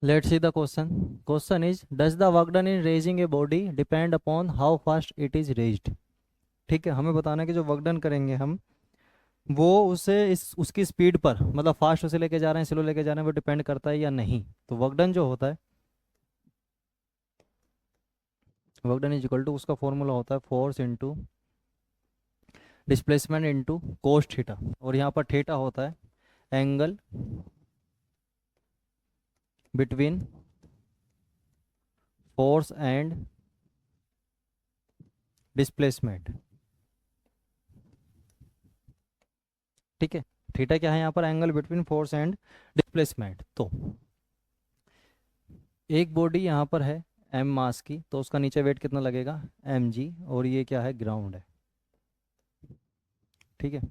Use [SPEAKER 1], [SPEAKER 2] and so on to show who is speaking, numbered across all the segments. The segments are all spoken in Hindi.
[SPEAKER 1] Let's see the question. Question is does the work done in raising a body depend upon how fast it is raised. ठीक है, हमें बताना है कि जो वर्क डन करेंगे हम, वो उसे इस उसकी स्पीड पर, मतलब फास्ट उसे लेके जा रहे हैं स्लो लेके जा रहे हैं, वो डिपेंड करता है या नहीं। तो वर्क डन जो होता है, work done is equal to, उसका फॉर्मूला होता है force into displacement into cos theta, और यहाँ पर थीटा होता है angle between force and displacement. ठीक है, थीटा क्या है यहाँ पर, angle between force and displacement. तो एक बॉडी यहाँ पर है एम मास की, तो उसका नीचे वेट कितना लगेगा, एम जी, और ये क्या है, ग्राउंड है। ठीक है,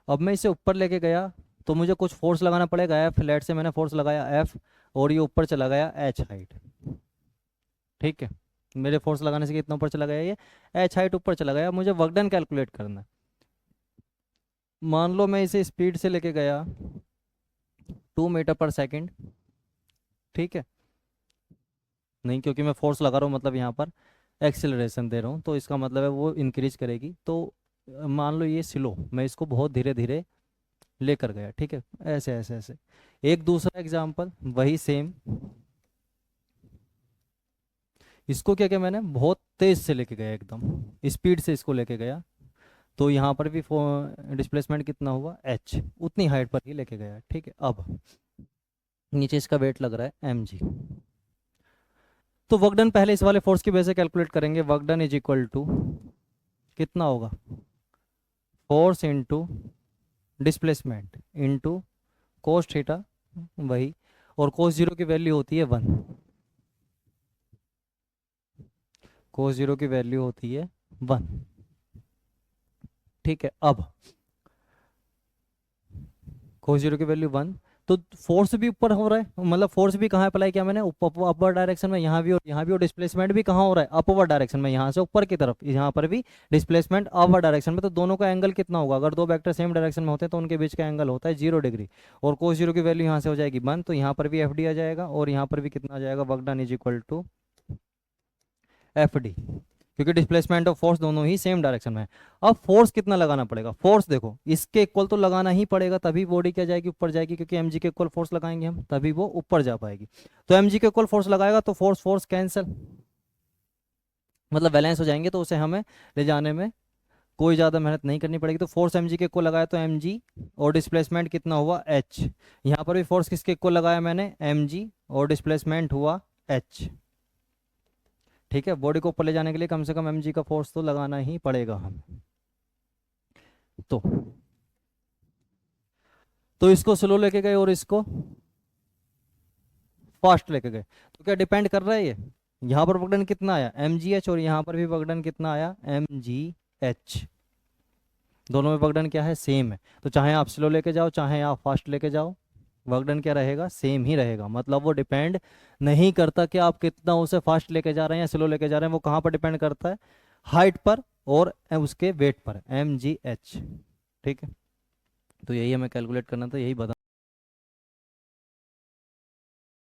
[SPEAKER 1] अब मैं इसे ऊपर लेके गया तो मुझे कुछ फोर्स लगाना पड़ेगा, एफ, लेट से मैंने फोर्स लगाया एफ, और ये ऊपर चला गया एच हाइट। ठीक है, मेरे फोर्स लगाने से कितना ऊपर चला गया, ये एच हाइट ऊपर चला गया। मुझे वर्क डन कैलकुलेट करना है। मान लो मैं इसे स्पीड से लेके गया 2 मीटर पर सेकेंड। ठीक है, नहीं, क्योंकि मैं फोर्स लगा रहा हूँ मतलब यहाँ पर एक्सिलरेशन दे रहा हूँ, तो इसका मतलब है वो इंक्रीज करेगी। तो मान लो ये स्लो, मैं इसको बहुत धीरे धीरे लेकर गया। ठीक है, ऐसे ऐसे ऐसे। एक दूसरा एग्जांपल वही सेम, इसको क्या किया मैंने, बहुत तेज से लेके गया, एकदम स्पीड से इसको लेके गया। तो यहाँ पर भी डिस्प्लेसमेंट कितना हुआ, एच, उतनी हाइट पर ही लेके गया। ठीक है, अब नीचे इसका वेट लग रहा है एम जी। तो वर्क डन पहले इस वाले फोर्स की वजह से कैलकुलेट करेंगे। Work done is equal to कितना होगा, force into displacement into cos theta, वही, और कोस जीरो की वैल्यू होती है 1। कोस जीरो की वैल्यू होती है 1। ठीक है, अब कोस जीरो की वैल्यू 1, तो फोर्स भी ऊपर हो रहा है, मतलब फोर्स भी कहाँ अप्लाई किया मैंने, अपर डायरेक्शन में, यहाँ भी और यहाँ भी, और डिस्प्लेसमेंट भी कहाँ हो रहा है, अपवर्ड डायरेक्शन में, यहाँ से ऊपर की तरफ, यहाँ पर भी डिस्प्लेसमेंट अपवर्ड डायरेक्शन में। तो दोनों का एंगल कितना होगा, अगर दो वेक्टर सेम डायरेक्शन में होते हैं तो उनके बीच का एंगल होता है 0 डिग्री। और कोस जीरो की वैल्यू यहाँ से हो जाएगी 1, तो यहाँ पर भी एफ डी आ जाएगा, और यहाँ पर भी कितना आ जाएगा, work done is equal to F D, क्योंकि डिस्प्लेसमेंट और फोर्स दोनों ही सेम डायरेक्शन में है। अब फोर्स कितना लगाना पड़ेगा, फोर्स देखो इसके इक्वल तो लगाना ही पड़ेगा, तभी बॉडी क्या जाएगी, ऊपर जाएगी, क्योंकि एम जी के इक्वल फोर्स लगाएंगे हम तभी वो ऊपर जा पाएगी। तो एम जी के इक्वल फोर्स लगाएगा तो फोर्स फोर्स कैंसिल, मतलब बैलेंस हो जाएंगे, तो उसे हमें ले जाने में कोई ज़्यादा मेहनत नहीं करनी पड़ेगी। तो फोर्स एम जी के इक्वल लगाया तो एम जी, और डिस्प्लेसमेंट कितना हुआ, एच। यहाँ पर भी फोर्स किसके इक्वल लगाया मैंने, एम जी, और डिस्प्लेसमेंट हुआ एच। ठीक है, बॉडी को ऊपर ले जाने के लिए कम से कम एम जी का फोर्स तो लगाना ही पड़ेगा हम। तो इसको स्लो लेके गए और इसको फास्ट लेके गए, तो क्या डिपेंड कर रहा है ये, यहाँ पर वर्कडन कितना आया, एम जी एच, और यहाँ पर भी वर्कडन कितना आया, एम जी एच। दोनों में वर्कडन क्या है, सेम है। तो चाहे आप स्लो लेके जाओ चाहे आप फास्ट लेके जाओ, वर्कडन क्या रहेगा, सेम ही रहेगा। मतलब वो डिपेंड नहीं करता कि आप कितना उसे फास्ट लेके जा रहे हैं या स्लो लेके जा रहे हैं, वो कहाँ पर डिपेंड करता है, हाइट पर और उसके वेट पर, एम जी एच। ठीक है, तो यही हमें कैलकुलेट करना था, यही बता